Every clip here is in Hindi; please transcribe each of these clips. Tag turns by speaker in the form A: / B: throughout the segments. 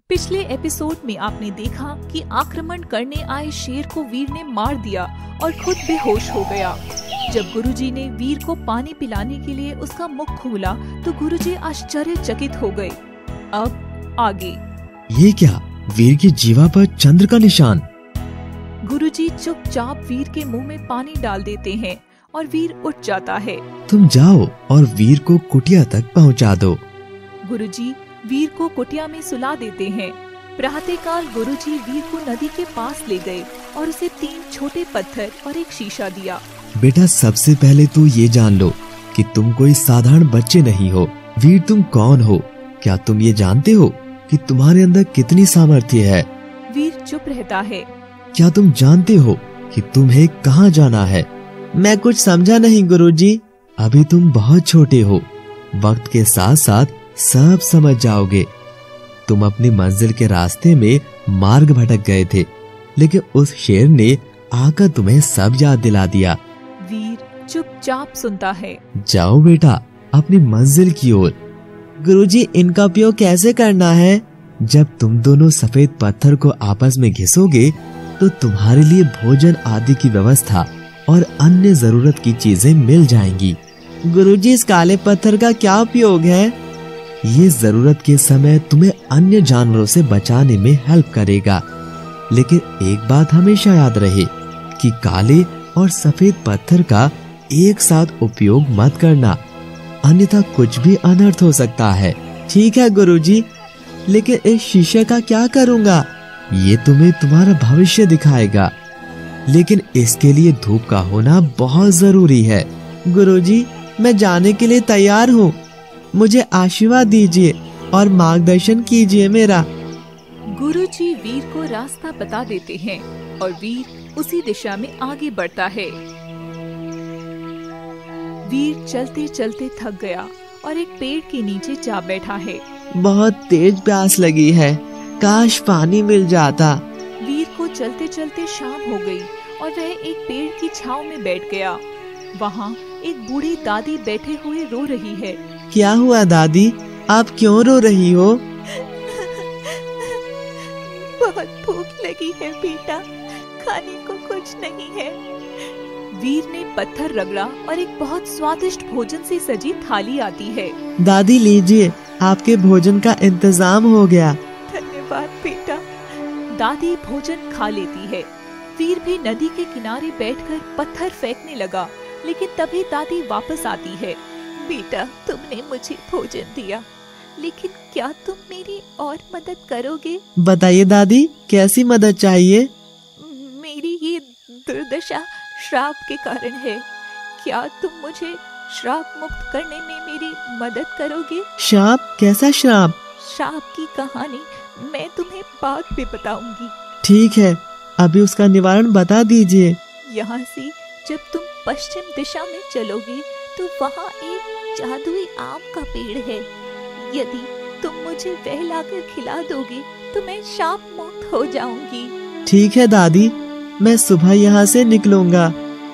A: पिछले एपिसोड में आपने देखा कि आक्रमण करने आए शेर को वीर ने मार दिया और खुद बेहोश हो गया। जब गुरुजी ने वीर को पानी पिलाने के लिए उसका मुख खोला तो गुरुजी आश्चर्यचकित हो गए। अब आगे।
B: ये क्या? वीर की जीवा पर चंद्र का निशान।
A: गुरुजी चुपचाप वीर के मुंह में पानी डाल देते हैं और वीर उठ जाता है।
B: तुम जाओ और वीर को कुटिया तक पहुंचा दो।
A: गुरुजी वीर को कुटिया में सुला देते हैं। प्रातःकाल गुरुजी वीर को नदी के पास ले गए और उसे 3 छोटे पत्थर और एक शीशा दिया।
B: बेटा, सबसे पहले तो ये जान लो कि तुम कोई साधारण बच्चे नहीं हो। वीर, तुम कौन हो? क्या तुम ये जानते हो कि तुम्हारे अंदर कितनी सामर्थ्य है?
A: वीर चुप रहता है।
B: क्या तुम जानते हो कि तुम्हें कहाँ जाना है? मैं कुछ समझा नहीं गुरुजी। अभी तुम बहुत छोटे हो, वक्त के साथ साथ सब समझ जाओगे। तुम अपनी मंजिल के रास्ते में मार्ग भटक गए थे, लेकिन उस शेर ने आकर तुम्हें सब याद दिला दिया।
A: वीर चुपचाप सुनता है।
B: जाओ बेटा, अपनी मंजिल की ओर। गुरुजी, इनका उपयोग कैसे करना है? जब तुम दोनों सफेद पत्थर को आपस में घिसोगे तो तुम्हारे लिए भोजन आदि की व्यवस्था और अन्य जरूरत की चीजें मिल जाएंगी। गुरुजी, इस काले पत्थर का क्या उपयोग है? ये जरूरत के समय तुम्हें अन्य जानवरों से बचाने में हेल्प करेगा। लेकिन एक बात हमेशा याद रहे कि काले और सफेद पत्थर का एक साथ उपयोग मत करना, अन्यथा कुछ भी अनर्थ हो सकता है। ठीक है गुरुजी, लेकिन इस शीशे का क्या करूँगा? ये तुम्हें तुम्हारा भविष्य दिखाएगा, लेकिन इसके लिए धूप का होना बहुत जरूरी है। गुरुजी, मैं जाने के लिए तैयार हूँ। मुझे आशीर्वाद दीजिए और मार्गदर्शन कीजिए मेरा।
A: गुरुजी वीर को रास्ता बता देते हैं और वीर उसी दिशा में आगे बढ़ता है। वीर चलते चलते थक गया और एक पेड़ के नीचे जा बैठा है।
B: बहुत तेज प्यास लगी है, काश पानी मिल जाता।
A: वीर को चलते चलते शाम हो गई और वह एक पेड़ की छांव में बैठ गया। वहाँ एक बूढ़ी दादी बैठे हुए रो रही है।
B: क्या हुआ दादी, आप क्यों रो रही हो?
A: बहुत भूख लगी है बेटा, खाने को कुछ नहीं है। वीर ने पत्थर रगड़ा और एक बहुत स्वादिष्ट भोजन से सजी थाली आती है।
B: दादी लीजिए, आपके भोजन का इंतजाम हो गया।
A: धन्यवाद बेटा। दादी भोजन खा लेती है। वीर भी नदी के किनारे बैठकर पत्थर फेंकने लगा, लेकिन तभी दादी वापस आती है। बेटा, तुमने मुझे भोजन दिया, लेकिन क्या तुम मेरी और मदद करोगे?
B: बताइए दादी, कैसी मदद चाहिए?
A: मेरी ये दुर्दशा श्राप के कारण है। क्या तुम मुझे श्राप मुक्त करने में मेरी मदद करोगे?
B: श्राप? कैसा श्राप?
A: श्राप की कहानी मैं तुम्हें बाद में बताऊंगी।
B: ठीक है, अभी उसका निवारण बता दीजिए।
A: यहाँ से जब तुम पश्चिम दिशा में चलोगे तो वहाँ एक जादुई आम का पेड़ है। यदि तुम मुझे वह लाकर खिला दोगे तो मैं शाप मुक्त हो जाऊंगी।
B: ठीक है दादी, मैं सुबह यहाँ से निकलूंगा।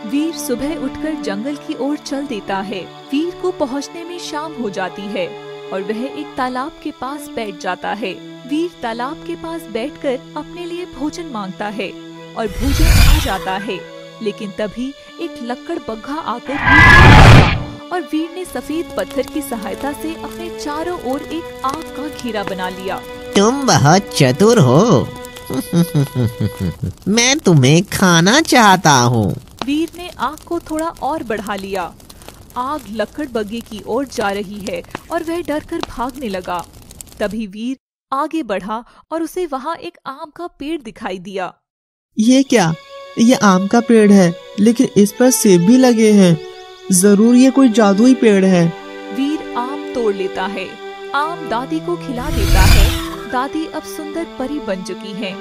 A: वीर सुबह उठकर जंगल की ओर चल देता है। वीर को पहुँचने में शाम हो जाती है और वह एक तालाब के पास बैठ जाता है। वीर तालाब के पास बैठकर अपने लिए भोजन मांगता है और भोजन आ जाता है, लेकिन तभी एक लक्कड़ बग्घा आकर और वीर ने सफेद पत्थर की सहायता से अपने चारों ओर एक आग का घेरा बना लिया।
C: तुम बहुत चतुर हो। मैं तुम्हें खाना चाहता हूँ।
A: वीर ने आग को थोड़ा और बढ़ा लिया। आग लक्कड़ बग्घे की ओर जा रही है और वह डरकर भागने लगा। तभी वीर आगे बढ़ा और उसे वहाँ एक आम का पेड़ दिखाई दिया।
B: ये क्या? ये आम का पेड़ है, लेकिन इस पर सेब भी लगे हैं। जरूर ये कोई जादुई पेड़ है।
A: वीर आम तोड़ लेता है। आम दादी को खिला देता है। दादी अब सुंदर परी बन चुकी है।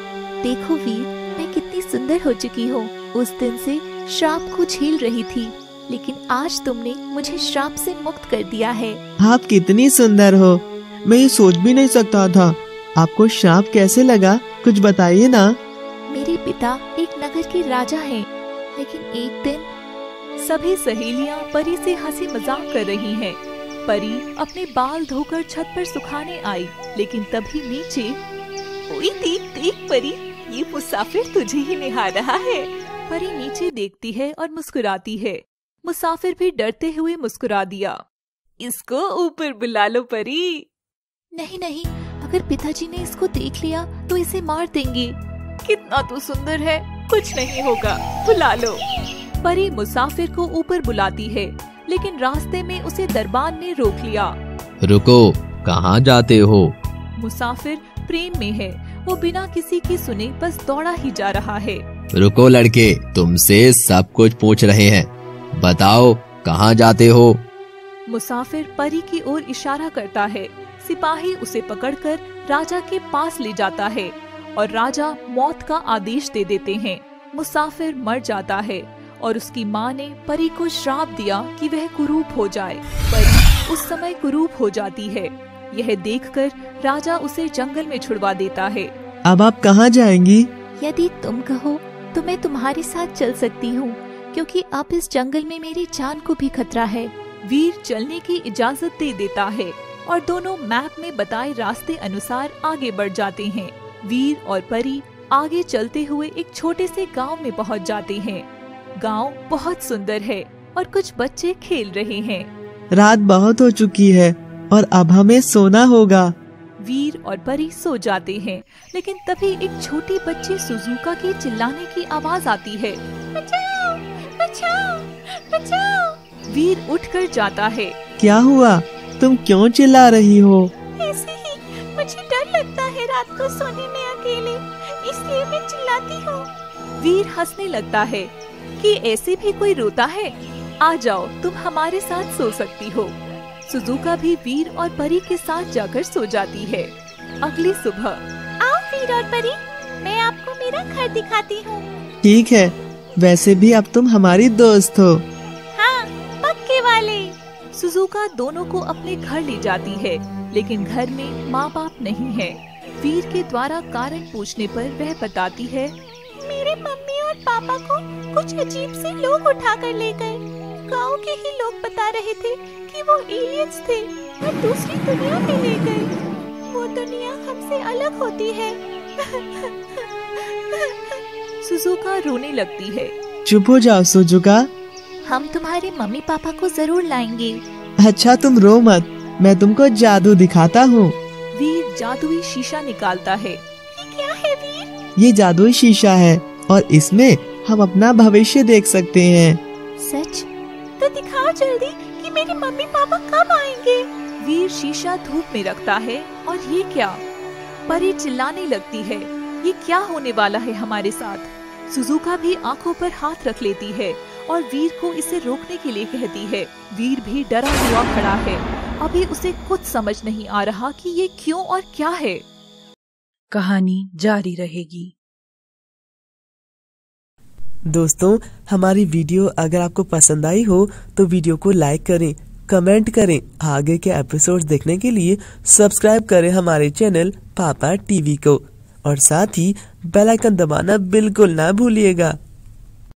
A: देखो वीर, मैं कितनी सुंदर हो चुकी हूँ। उस दिन से श्राप को झेल रही थी, लेकिन आज तुमने मुझे श्राप से मुक्त कर दिया है।
B: आप कितनी सुंदर हो, मैं ये सोच भी नहीं सकता था। आपको श्राप कैसे लगा, कुछ बताइए ना।
A: मेरे पिता एक नगर के राजा हैं, लेकिन एक दिन सभी सहेलियां परी से हंसी मजाक कर रही हैं। परी अपने बाल धोकर छत पर सुखाने आई, लेकिन तभी नीचे ओए देख देख परी, ये मुसाफिर तुझे ही निहार रहा है। परी नीचे देखती है और मुस्कुराती है। मुसाफिर भी डरते हुए मुस्कुरा दिया। इसको ऊपर बुला लो परी। नहीं नहीं, अगर पिताजी ने इसको देख लिया तो इसे मार देंगे। कितना तू सुंदर है, कुछ नहीं होगा, बुला लो। परी मुसाफिर को ऊपर बुलाती है, लेकिन रास्ते में उसे दरबान ने रोक लिया।
B: रुको, कहाँ जाते हो?
A: मुसाफिर प्रेम में है, वो बिना किसी की सुने बस दौड़ा ही जा रहा है।
B: रुको लड़के, तुमसे सब कुछ पूछ रहे हैं, बताओ कहाँ जाते हो?
A: मुसाफिर परी की ओर इशारा करता है। सिपाही उसे पकड़कर राजा के पास ले जाता है और राजा मौत का आदेश दे देते हैं। मुसाफिर मर जाता है और उसकी माँ ने परी को श्राप दिया कि वह कुरूप हो जाए। परी उस समय कुरूप हो जाती है। यह देखकर राजा उसे जंगल में छुड़वा देता है।
B: अब आप कहाँ जाएंगी?
A: यदि तुम कहो तो मैं तुम्हारे साथ चल सकती हूँ, क्योंकि अब इस जंगल में मेरी जान को भी खतरा है। वीर चलने की इजाजत दे देता है और दोनों मैप में बताए रास्ते अनुसार आगे बढ़ जाते हैं। वीर और परी आगे चलते हुए एक छोटे से गांव में पहुंच जाते हैं। गांव बहुत सुंदर है और कुछ बच्चे खेल रहे हैं।
B: रात बहुत हो चुकी है और अब हमें सोना होगा।
A: वीर और परी सो जाते हैं, लेकिन तभी एक छोटी बच्ची सुजुका की चिल्लाने की आवाज आती है। बचाओ, बचाओ, बचाओ। वीर उठकर जाता है।
B: क्या हुआ? तुम क्यों चिल्ला रही हो?
A: ऐसे ही, मुझे डर लगता है रात को सोने में अकेले, इसलिए मैं चिल्लाती हूँ। वीर हंसने लगता है कि ऐसे भी कोई रोता है। आ जाओ, तुम हमारे साथ सो सकती हो। सुजुका भी वीर और परी के साथ जाकर सो जाती है। अगली सुबह, आओ वीर और परी, मैं आपको मेरा घर दिखाती हूँ।
B: ठीक है, वैसे भी अब तुम हमारी दोस्त हो।
A: हाँ, पक्के वाले। सुजुका दोनों को अपने घर ले जाती है, लेकिन घर में माँ बाप नहीं है। वीर के द्वारा कारण पूछने पर वह बताती है, मेरे मम्मी और पापा को कुछ अजीब से लोग उठा कर ले गए। गाँव के ही लोग बता रहे थे कि वो एलियंस थे और दूसरी दुनिया में ले गए। वो दुनिया हमसे अलग होती है। सुजुका रोने लगती है।
B: चुप हो जाओ सुजुका,
A: हम तुम्हारे मम्मी पापा को जरूर लाएंगे।
B: अच्छा तुम रो मत, मैं तुमको जादू दिखाता हूँ।
A: वीर जादुई शीशा निकालता है। ये क्या है वीर?
B: ये जादुई शीशा है और इसमें हम अपना भविष्य देख सकते हैं।
A: सच? तो दिखाओ जल्दी कि मेरे मम्मी पापा कब आएंगे। वीर शीशा धूप में रखता है और ये क्या? परी चिल्लाने लगती है, ये क्या होने वाला है हमारे साथ? सुजुका भी आंखों पर हाथ रख लेती है और वीर को इसे रोकने के लिए कहती है। वीर भी डरा हुआ खड़ा है। अभी उसे कुछ समझ नहीं आ रहा कि ये क्यों और क्या है।
D: कहानी जारी रहेगी।
B: दोस्तों, हमारी वीडियो अगर आपको पसंद आई हो तो वीडियो को लाइक करें, कमेंट करें। आगे के एपिसोड्स देखने के लिए सब्सक्राइब करें हमारे चैनल पापा टीवी को और साथ ही बेल आइकन दबाना बिल्कुल ना भूलिएगा।